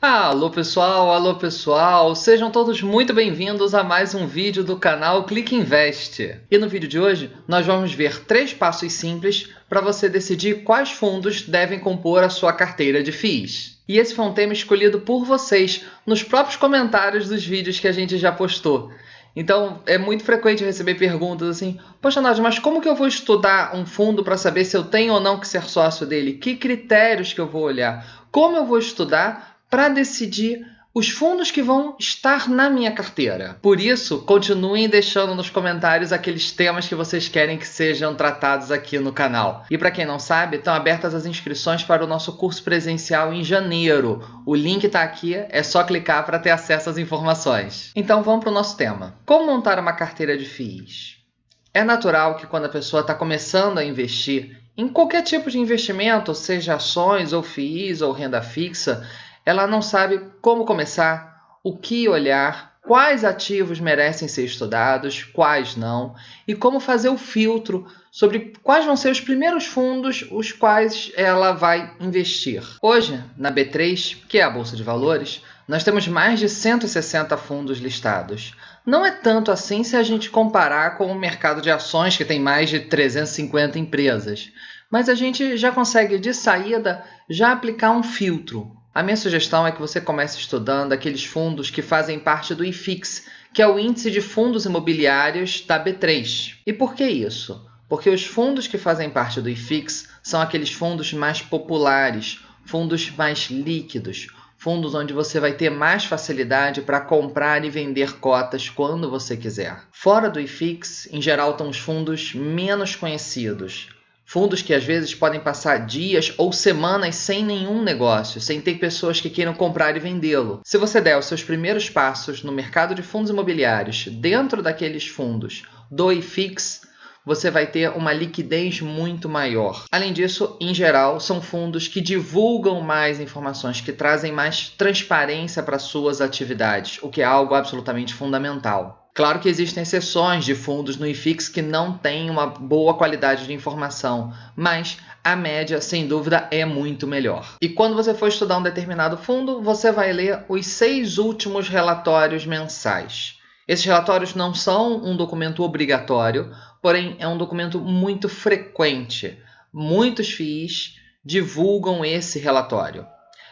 Alô pessoal, sejam todos muito bem-vindos a mais um vídeo do canal Clique Invest. E no vídeo de hoje nós vamos ver 3 passos simples para você decidir quais fundos devem compor a sua carteira de FIIs. E esse foi um tema escolhido por vocês nos próprios comentários dos vídeos que a gente já postou. Então é muito frequente receber perguntas assim: poxa, Nádia, mas como que eu vou estudar um fundo para saber se eu tenho ou não que ser sócio dele? Que critérios que eu vou olhar? Como eu vou estudar para decidir os fundos que vão estar na minha carteira? Por isso, continuem deixando nos comentários aqueles temas que vocês querem que sejam tratados aqui no canal. E para quem não sabe, estão abertas as inscrições para o nosso curso presencial em janeiro. O link está aqui, é só clicar para ter acesso às informações. Então vamos para o nosso tema. Como montar uma carteira de FIIs? É natural que quando a pessoa está começando a investir em qualquer tipo de investimento, seja ações ou FIIs ou renda fixa, ela não sabe como começar, o que olhar, quais ativos merecem ser estudados, quais não, e como fazer o filtro sobre quais vão ser os primeiros fundos os quais ela vai investir. Hoje, na B3, que é a Bolsa de Valores, nós temos mais de 160 fundos listados. Não é tanto assim se a gente comparar com o mercado de ações, que tem mais de 350 empresas, mas a gente já consegue, de saída, já aplicar um filtro. A minha sugestão é que você comece estudando aqueles fundos que fazem parte do IFIX, que é o Índice de Fundos Imobiliários da B3. E por que isso? Porque os fundos que fazem parte do IFIX são aqueles fundos mais populares, fundos mais líquidos, fundos onde você vai ter mais facilidade para comprar e vender cotas quando você quiser. Fora do IFIX, em geral, estão os fundos menos conhecidos. Fundos que às vezes podem passar dias ou semanas sem nenhum negócio, sem ter pessoas que queiram comprar e vendê-lo. Se você der os seus primeiros passos no mercado de fundos imobiliários dentro daqueles fundos do IFIX, você vai ter uma liquidez muito maior. Além disso, em geral, são fundos que divulgam mais informações, que trazem mais transparência para suas atividades, o que é algo absolutamente fundamental. Claro que existem exceções de fundos no IFIX que não têm uma boa qualidade de informação, mas a média, sem dúvida, é muito melhor. E quando você for estudar um determinado fundo, você vai ler os 6 últimos relatórios mensais. Esses relatórios não são um documento obrigatório, porém é um documento muito frequente. Muitos FIIs divulgam esse relatório.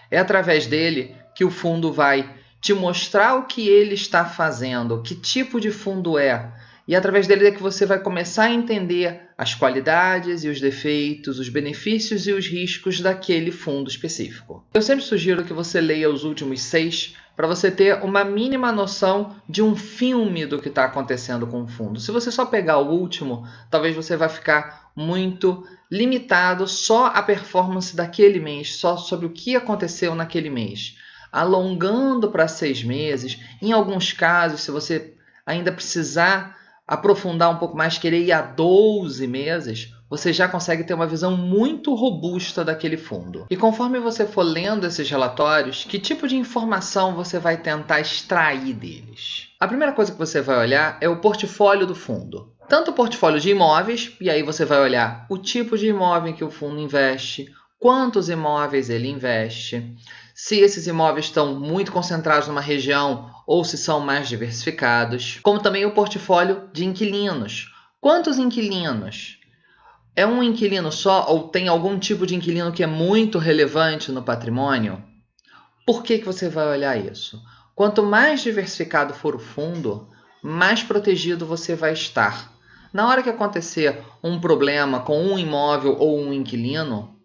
É através dele que o fundo vai te mostrar o que ele está fazendo, que tipo de fundo é. E através dele é que você vai começar a entender as qualidades e os defeitos, os benefícios e os riscos daquele fundo específico. Eu sempre sugiro que você leia os últimos 6 para você ter uma mínima noção de um filme do que está acontecendo com o fundo. Se você só pegar o último, talvez você vai ficar muito limitado só à performance daquele mês, só sobre o que aconteceu naquele mês. Alongando para 6 meses, em alguns casos, se você ainda precisar aprofundar um pouco mais, querer ir a 12 meses, você já consegue ter uma visão muito robusta daquele fundo. E conforme você for lendo esses relatórios, que tipo de informação você vai tentar extrair deles? A primeira coisa que você vai olhar é o portfólio do fundo. Tanto o portfólio de imóveis, e aí você vai olhar o tipo de imóvel em que o fundo investe, quantos imóveis ele investe, se esses imóveis estão muito concentrados numa região ou se são mais diversificados, como também o portfólio de inquilinos. Quantos inquilinos? É um inquilino só ou tem algum tipo de inquilino que é muito relevante no patrimônio? Por que você vai olhar isso? Quanto mais diversificado for o fundo, mais protegido você vai estar. Na hora que acontecer um problema com um imóvel ou um inquilino,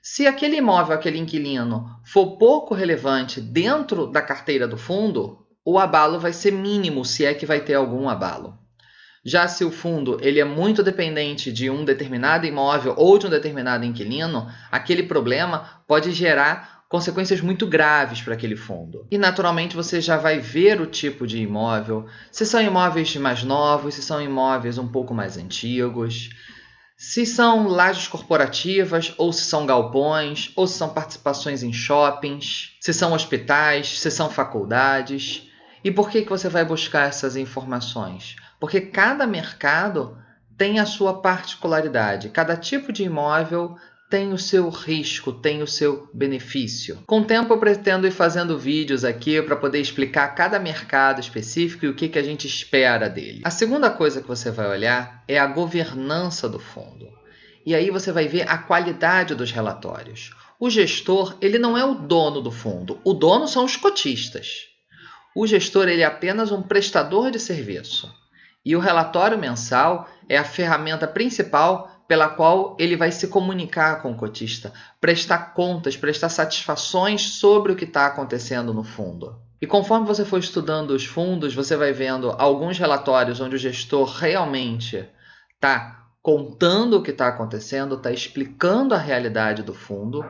se aquele imóvel, aquele inquilino, for pouco relevante dentro da carteira do fundo, o abalo vai ser mínimo, se é que vai ter algum abalo. Já se o fundo ele é muito dependente de um determinado imóvel ou de um determinado inquilino, aquele problema pode gerar consequências muito graves para aquele fundo. E naturalmente você já vai ver o tipo de imóvel, se são imóveis mais novos, se são imóveis um pouco mais antigos, se são lajes corporativas, ou se são galpões, ou se são participações em shoppings, se são hospitais, se são faculdades. E por que você vai buscar essas informações? Porque cada mercado tem a sua particularidade. Cada tipo de imóvel tem o seu risco, tem o seu benefício. Com o tempo eu pretendo ir fazendo vídeos aqui para poder explicar cada mercado específico e o que a gente espera dele. A segunda coisa que você vai olhar é a governança do fundo. E aí você vai ver a qualidade dos relatórios. O gestor, ele não é o dono do fundo. O dono são os cotistas. O gestor, ele é apenas um prestador de serviço. E o relatório mensal é a ferramenta principal pela qual ele vai se comunicar com o cotista, prestar contas, prestar satisfações sobre o que está acontecendo no fundo. E conforme você for estudando os fundos, você vai vendo alguns relatórios onde o gestor realmente está contando o que está acontecendo, está explicando a realidade do fundo,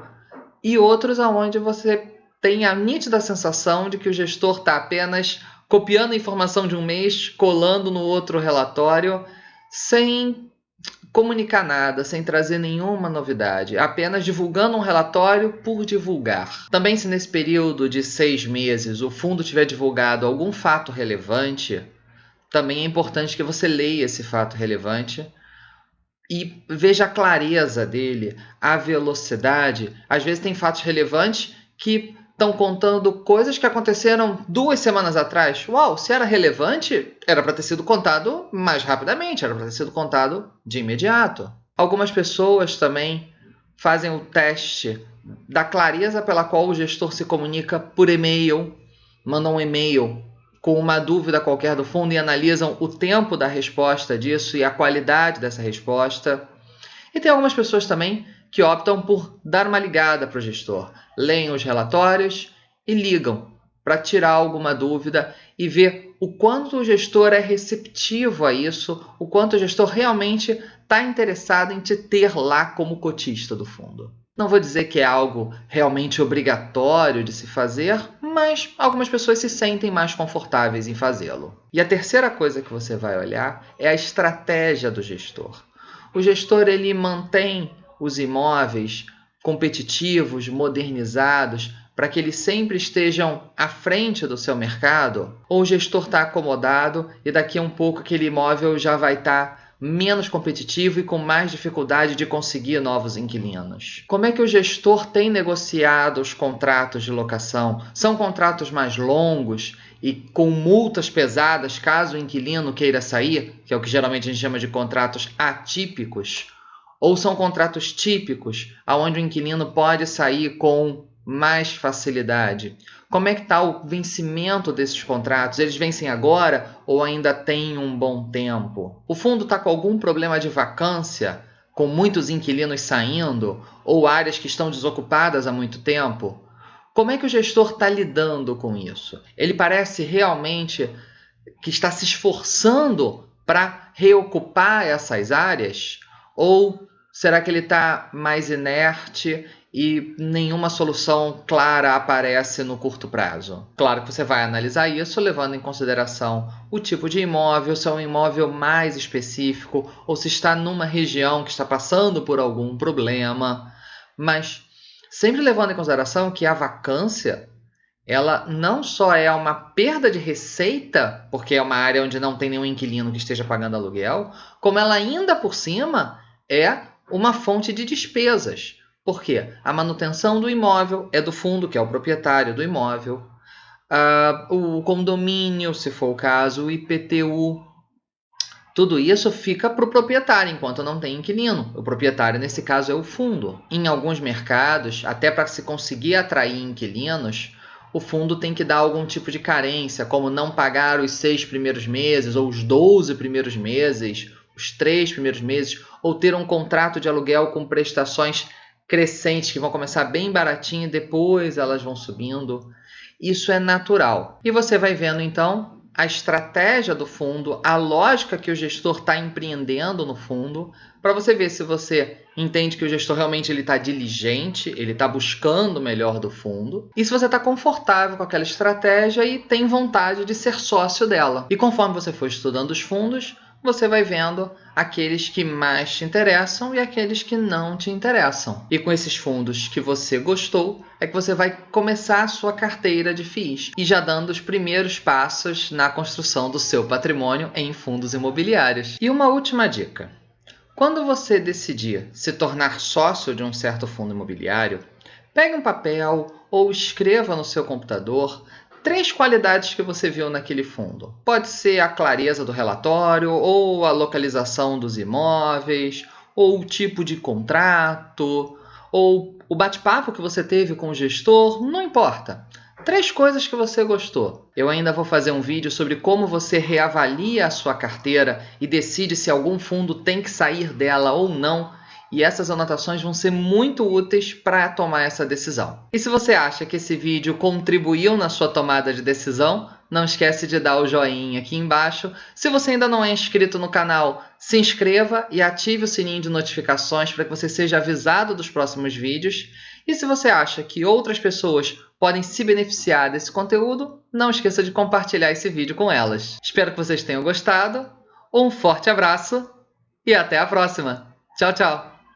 e outros onde você tem a nítida sensação de que o gestor está apenas copiando a informação de um mês, colando no outro relatório, sem comunicar nada, sem trazer nenhuma novidade, apenas divulgando um relatório por divulgar. Também, se nesse período de 6 meses o fundo tiver divulgado algum fato relevante, também é importante que você leia esse fato relevante e veja a clareza dele, a velocidade. Às vezes tem fatos relevantes que estão contando coisas que aconteceram 2 semanas atrás. Uau, se era relevante, era para ter sido contado mais rapidamente, era para ter sido contado de imediato. Algumas pessoas também fazem o teste da clareza pela qual o gestor se comunica por e-mail, mandam um e-mail com uma dúvida qualquer do fundo e analisam o tempo da resposta disso e a qualidade dessa resposta. E tem algumas pessoas também que optam por dar uma ligada para o gestor. Leem os relatórios e ligam para tirar alguma dúvida e ver o quanto o gestor é receptivo a isso, o quanto o gestor realmente está interessado em te ter lá como cotista do fundo. Não vou dizer que é algo realmente obrigatório de se fazer, mas algumas pessoas se sentem mais confortáveis em fazê-lo. E a terceira coisa que você vai olhar é a estratégia do gestor. O gestor, ele mantém os imóveis competitivos, modernizados, para que eles sempre estejam à frente do seu mercado? Ou o gestor está acomodado e daqui a um pouco aquele imóvel já vai estar menos competitivo e com mais dificuldade de conseguir novos inquilinos? Como é que o gestor tem negociado os contratos de locação? São contratos mais longos e com multas pesadas caso o inquilino queira sair, que é o que geralmente a gente chama de contratos atípicos? Ou são contratos típicos, onde o inquilino pode sair com mais facilidade? Como é que está o vencimento desses contratos? Eles vencem agora ou ainda tem um bom tempo? O fundo está com algum problema de vacância, com muitos inquilinos saindo, ou áreas que estão desocupadas há muito tempo? Como é que o gestor está lidando com isso? Ele parece realmente que está se esforçando para reocupar essas áreas? Ou será que ele está mais inerte e nenhuma solução clara aparece no curto prazo? Claro que você vai analisar isso levando em consideração o tipo de imóvel, se é um imóvel mais específico ou se está numa região que está passando por algum problema, mas sempre levando em consideração que a vacância, ela não só é uma perda de receita, porque é uma área onde não tem nenhum inquilino que esteja pagando aluguel, como ela ainda por cima é uma fonte de despesas. Por quê? A manutenção do imóvel é do fundo, que é o proprietário do imóvel, o condomínio, se for o caso, o IPTU, tudo isso fica para o proprietário enquanto não tem inquilino. O proprietário, nesse caso, é o fundo. Em alguns mercados, até para se conseguir atrair inquilinos, o fundo tem que dar algum tipo de carência, como não pagar os 6 primeiros meses, ou os 12 primeiros meses, os 3 primeiros meses, ou ter um contrato de aluguel com prestações crescentes, que vão começar bem baratinho e depois elas vão subindo. Isso é natural. E você vai vendo, então, a estratégia do fundo, a lógica que o gestor está empreendendo no fundo, para você ver se você entende que o gestor realmente está diligente, ele está buscando o melhor do fundo, e se você está confortável com aquela estratégia e tem vontade de ser sócio dela. E conforme você for estudando os fundos, você vai vendo aqueles que mais te interessam e aqueles que não te interessam. E com esses fundos que você gostou, é que você vai começar a sua carteira de FIIs e já dando os primeiros passos na construção do seu patrimônio em fundos imobiliários. E uma última dica. Quando você decidir se tornar sócio de um certo fundo imobiliário, pegue um papel ou escreva no seu computador 3 qualidades que você viu naquele fundo. Pode ser a clareza do relatório, ou a localização dos imóveis, ou o tipo de contrato, ou o bate-papo que você teve com o gestor, não importa. 3 coisas que você gostou. Eu ainda vou fazer um vídeo sobre como você reavalia a sua carteira e decide se algum fundo tem que sair dela ou não. E essas anotações vão ser muito úteis para tomar essa decisão. E se você acha que esse vídeo contribuiu na sua tomada de decisão, não esquece de dar o joinha aqui embaixo. Se você ainda não é inscrito no canal, se inscreva e ative o sininho de notificações para que você seja avisado dos próximos vídeos. E se você acha que outras pessoas podem se beneficiar desse conteúdo, não esqueça de compartilhar esse vídeo com elas. Espero que vocês tenham gostado. Um forte abraço e até a próxima. Tchau, tchau!